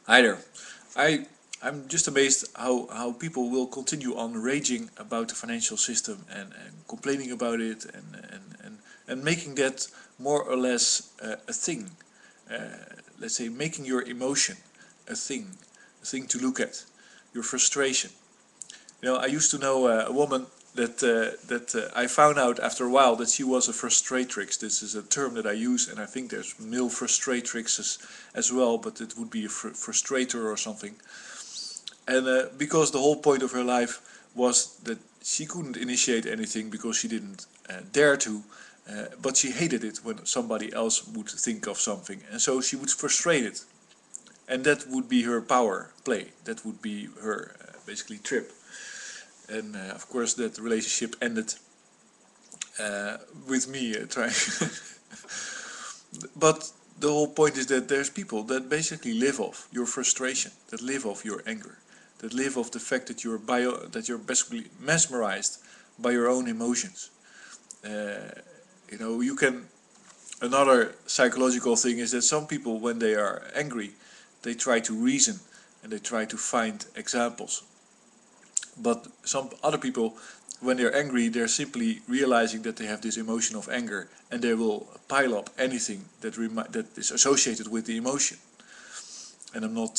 Hi there. I I'm just amazed how people will continue on raging about the financial system and complaining about it and making that more or less a thing. Let's say making your emotion a thing to look at, your frustration. I used to know a woman that I found out after a while that she was a frustratrix. This is a term that I use, and I think there's male frustratrixes as well, but it would be a frustrator or something. And because the whole point of her life was that she couldn't initiate anything because she didn't dare to, but she hated it when somebody else would think of something, and so she would frustrate it, and that would be her power play. That would be her basically trip. And of course, that relationship ended with me trying. But the whole point is that there's people that basically live off your frustration, that live off your anger, that live off the fact that you're basically mesmerized by your own emotions. You can. Another psychological thing is that some people, when they are angry, they try to reason and they try to find examples. But some other people, when they're angry, they're simply realizing that they have this emotion of anger, and they will pile up anything that is associated with the emotion. And I'm not.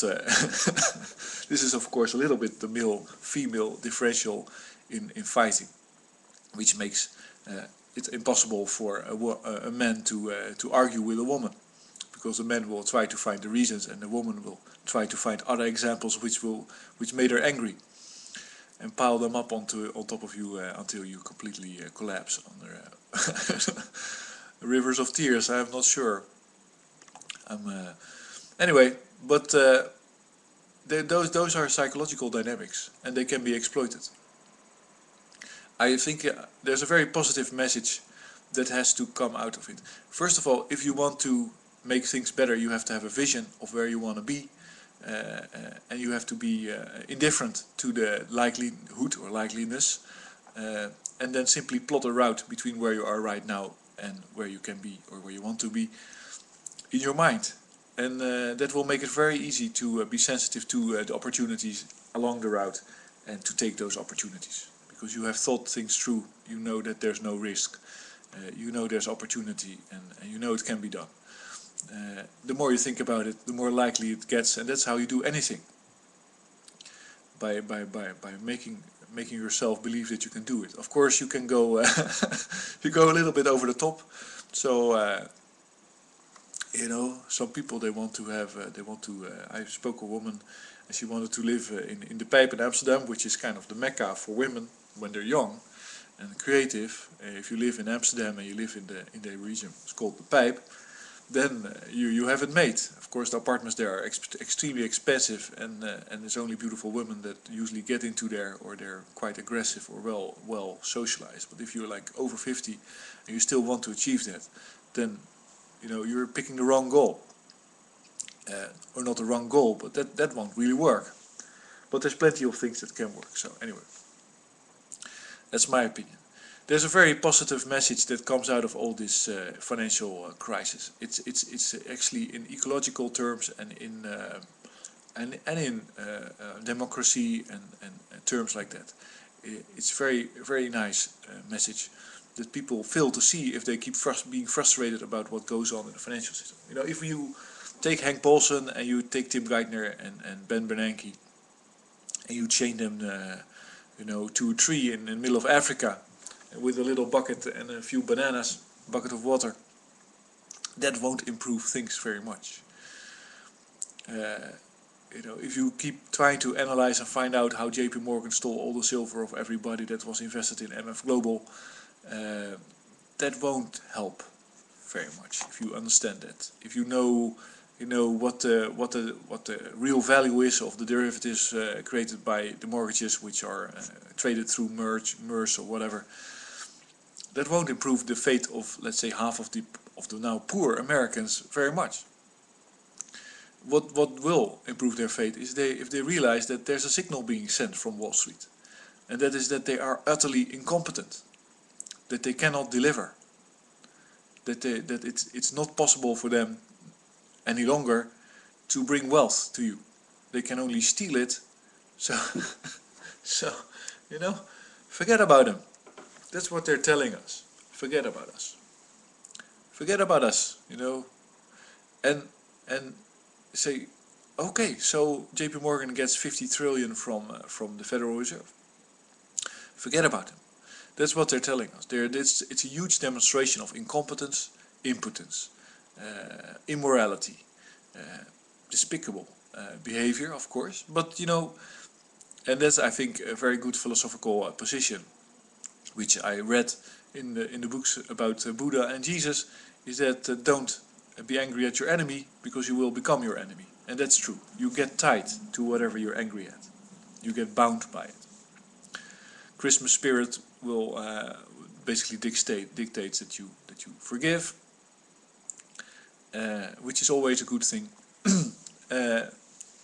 This is of course a little bit the male-female differential in fighting, which makes it impossible for a man to argue with a woman, because the man will try to find the reasons, and the woman will try to find other examples which made her angry, and pile them up on top of you until you completely collapse under rivers of tears. I'm not sure. Anyway, but those are psychological dynamics, and they can be exploited. I think there's a very positive message that has to come out of it. First of all, if you want to make things better, you have to have a vision of where you want to be, and you have to be indifferent to the likelihood or likeliness, and then simply plot a route between where you are right now and where you can be or where you want to be in your mind. And that will make it very easy to be sensitive to the opportunities along the route and to take those opportunities. Because you have thought things through, you know that there's no risk, you know there's opportunity, and you know it can be done. The more you think about it, the more likely it gets, and that's how you do anything. By making yourself believe that you can do it. Of course, you can go you go a little bit over the top. So some people, they want to have I spoke a woman, and she wanted to live in the Pijp in Amsterdam, which is kind of the mecca for women when they're young and creative. If you live in Amsterdam and you live in the region, it's called the Pijp, then you have it made. Of course, the apartments there are extremely expensive, and it's only beautiful women that usually get into there, or they're quite aggressive or well socialized. But if you're like over 50 and you still want to achieve that, then you're picking the wrong goal, or not the wrong goal, but that won't really work. But there's plenty of things that can work. So anyway, that's my opinion. There's a very positive message that comes out of all this financial crisis. It's actually in ecological terms and in democracy and terms like that. It's very nice message that people fail to see if they keep being frustrated about what goes on in the financial system. If you take Hank Paulson and you take Tim Geithner and Ben Bernanke, and you chain them to a tree in the middle of Africa with a little bucket and a few bananas, bucket of water, that won't improve things very much. If you keep trying to analyze and find out how JP Morgan stole all the silver of everybody that was invested in MF Global, that won't help very much. If you understand that, if you know what the real value is of the derivatives created by the mortgages, which are traded through MERS or whatever, that won't improve the fate of, let's say, half of the now poor Americans very much. What will improve their fate is if they realize that there's a signal being sent from Wall Street, and that is that they are utterly incompetent, that they cannot deliver, that it's not possible for them any longer to bring wealth to you. they can only steal it. So, so, you know, forget about them. That's what they're telling us. Forget about us. Forget about us, you know. And say, okay, so JP Morgan gets 50 trillion from the Federal Reserve. Forget about them. That's what they're telling us. It's a huge demonstration of incompetence, impotence, immorality, despicable behavior, of course. But you know, and that's, I think, a very good philosophical position, which I read in the books about Buddha and Jesus, is that don't be angry at your enemy, because you will become your enemy. And that's true. You get tied to whatever you're angry at. You get bound by it. Christmas spirit will basically dictates that you forgive, which is always a good thing.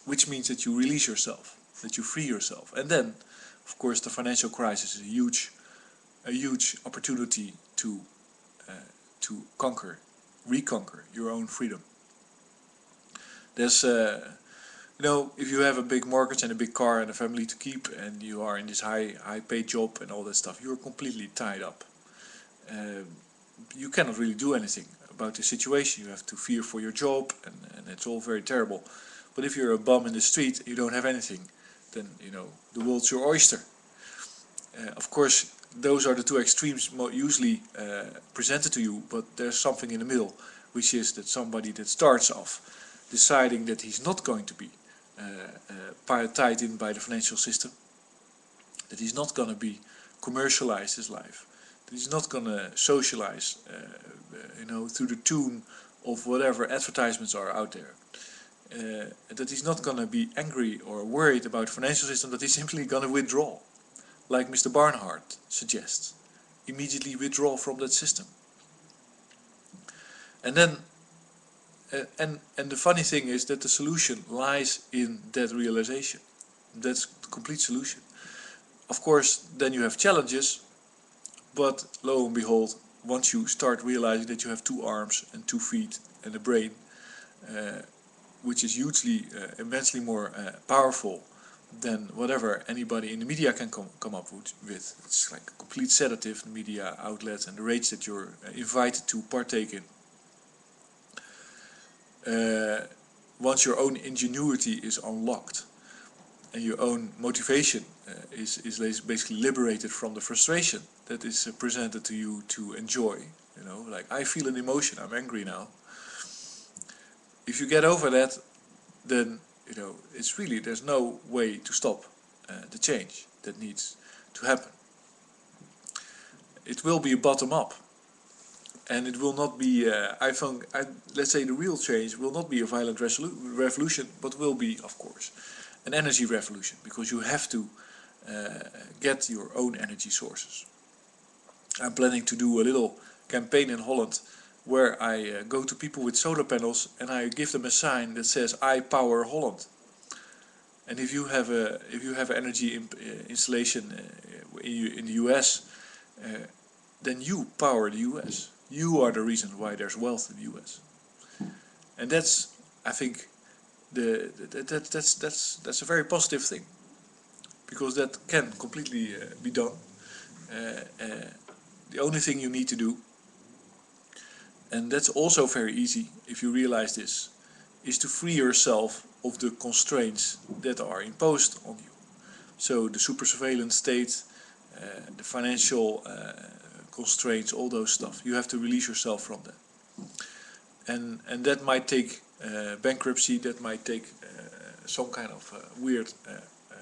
Which means that you release yourself, that you free yourself, and then, of course, the financial crisis is a huge opportunity to reconquer your own freedom. There's you know, if you have a big mortgage and a big car and a family to keep, and you are in this high paid job and all that stuff, you're completely tied up. You cannot really do anything about the situation. You have to fear for your job, and it's all very terrible. But if you're a bum in the street, you don't have anything, then, you know, the world's your oyster. Of course, those are the two extremes usually presented to you, but there's something in the middle, which is that somebody that starts off deciding that he's not going to be tied in by the financial system, that he's not going to be commercialize his life, that he's not going to socialize, you know, through the tune of whatever advertisements are out there. That he's not going to be angry or worried about the financial system, that he's simply going to withdraw, like Mr. Barnhart suggests. Immediately withdraw from that system. And then, and the funny thing is that the solution lies in that realization. That's the complete solution. Of course, then you have challenges, but lo and behold, once you start realizing that you have 2 arms and 2 feet and a brain, which is hugely, immensely more powerful than whatever anybody in the media can come up with. It's like a complete sedative, the media outlets and the rage that you're invited to partake in. Once your own ingenuity is unlocked and your own motivation is basically liberated from the frustration that is presented to you to enjoy, you know, like, I feel an emotion, I'm angry now. If you get over that, then, you know, it's really, there's no way to stop the change that needs to happen. It will be a bottom up, and it will not be, let's say the real change will not be a violent revolution, but will be, of course, an energy revolution, because you have to get your own energy sources. I'm planning to do a little campaign in Holland where I go to people with solar panels and I give them a sign that says "I power Holland." And if you have an energy installation in the US, then you power the US. You are the reason why there's wealth in the US. And that's, I think, that's a very positive thing, because that can completely be done. The only thing you need to do, and that's also very easy if you realize this, is to free yourself of the constraints that are imposed on you. So the super surveillance state, the financial constraints, all those stuff. You have to release yourself from that. And that might take bankruptcy, that might take some kind of weird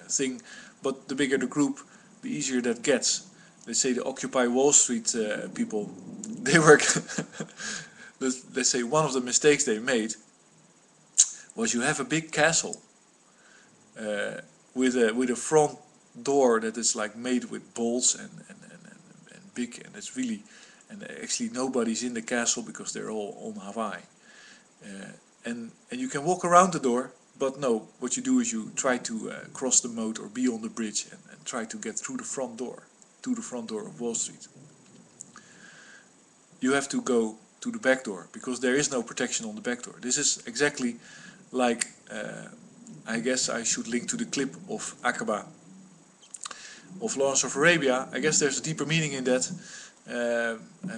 thing, but the bigger the group, the easier that gets. Let's say the Occupy Wall Street people, they work, let's say one of the mistakes they made was you have a big castle with a front door that is like made with bolts and big, and it's really, and actually nobody's in the castle because they're all on Hawaii. And you can walk around the door, but no, what you do is you try to cross the moat or be on the bridge and try to get through the front door, to the front door of Wall Street. You have to go to the back door because there is no protection on the back door. This is exactly like I guess I should link to the clip of Aqaba of Lawrence of Arabia. I guess there's a deeper meaning in that.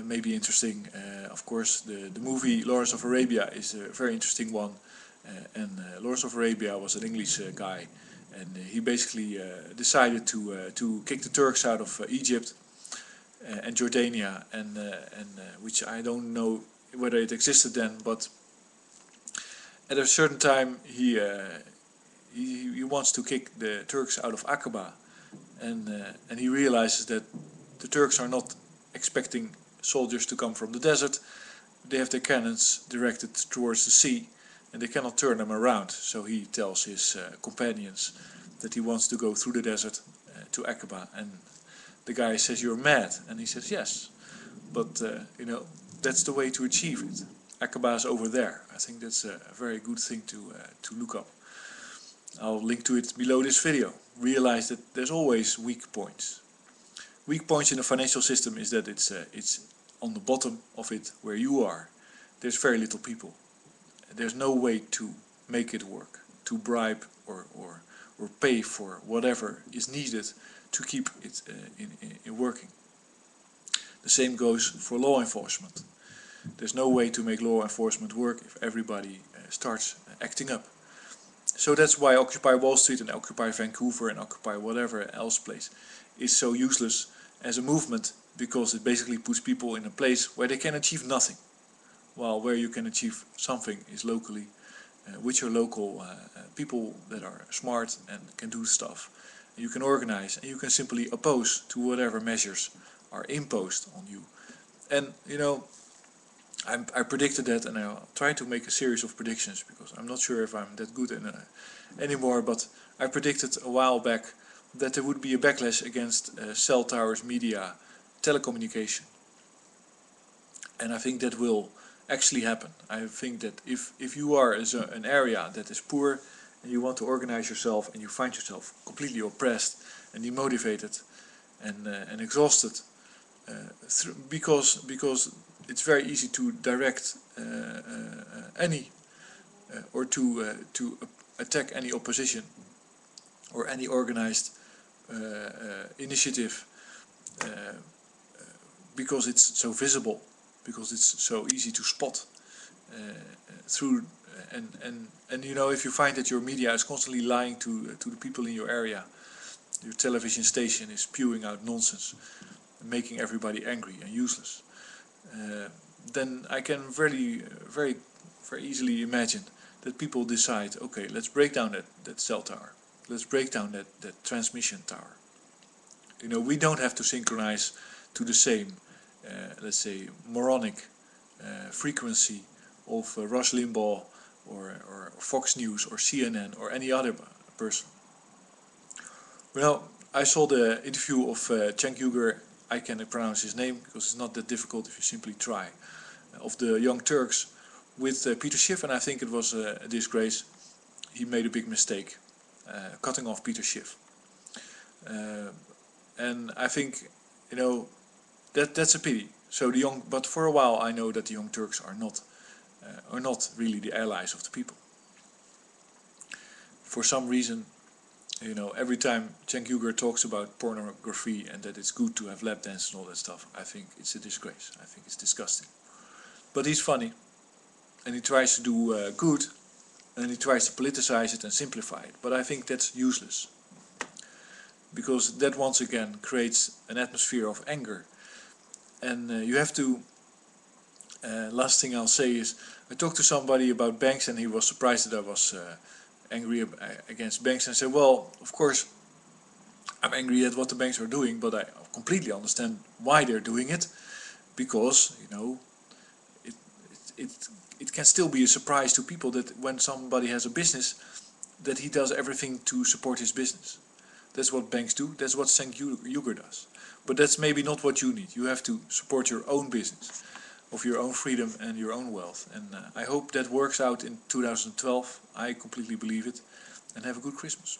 Maybe interesting. Of course, the movie Lawrence of Arabia is a very interesting one. Lawrence of Arabia was an English guy, and he basically decided to kick the Turks out of Egypt and Jordania, and which I don't know whether it existed then, but at a certain time he wants to kick the Turks out of Aqaba, and he realizes that the Turks are not expecting soldiers to come from the desert. They have their cannons directed towards the sea, and they cannot turn them around. So he tells his companions that he wants to go through the desert to Aqaba, and the guy says, "You're mad," and he says, "Yes, but you know, that's the way to achieve it. Aqaba is over there." I think that's a very good thing to look up. I'll link to it below this video. Realize that there's always weak points. Weak points in the financial system is that it's on the bottom of it where you are. There's very little people. There's no way to make it work, to bribe or pay for whatever is needed to keep it in working. The same goes for law enforcement. There's no way to make law enforcement work if everybody starts acting up. So that's why Occupy Wall Street and Occupy Vancouver and Occupy whatever else place is so useless as a movement, because it basically puts people in a place where they can achieve nothing, while where you can achieve something is locally, with your local people that are smart and can do stuff. You can organize and you can simply oppose to whatever measures are imposed on you. And you know, I predicted that, and I'll try to make a series of predictions because I'm not sure if I'm that good anymore, but I predicted a while back that there would be a backlash against cell towers, media, telecommunication. And I think that will actually happen. I think that if you are an area that is poor and you want to organize yourself and you find yourself completely oppressed and demotivated and exhausted, because it's very easy to direct or to attack any opposition or any organized initiative, because it's so visible, because it's so easy to spot through, and you know, if you find that your media is constantly lying to the people in your area, your television station is spewing out nonsense, making everybody angry and useless, then I can very easily imagine that people decide, okay, let's break down that cell tower, let's break down that transmission tower. You know, we don't have to synchronize to the same, let's say, moronic frequency of Rush Limbaugh or Fox News or CNN or any other person. Well, I saw the interview of Cenk Uygur. I can pronounce his name because it's not that difficult if you simply try, of the Young Turks with Peter Schiff, and I think it was a disgrace. He made a big mistake cutting off Peter Schiff, and I think, you know, that's a pity. So but for a while I know that the Young Turks are not really the allies of the people. For some reason, you know, every time Cenk Uygur talks about pornography and that it's good to have lap dance and all that stuff, I think it's a disgrace. I think it's disgusting. But he's funny, and he tries to do good, and he tries to politicize it and simplify it. But I think that's useless, because that once again creates an atmosphere of anger. And you have to, last thing I'll say is, I talked to somebody about banks and he was surprised that I was angry against banks, and said, well, of course I'm angry at what the banks are doing, but I completely understand why they're doing it, because, you know, it can still be a surprise to people that when somebody has a business, that he does everything to support his business. That's what banks do, that's what Cenk Uygur does. But that's maybe not what you need. You have to support your own business, of your own freedom and your own wealth. And I hope that works out in 2012. I completely believe it. And have a good Christmas.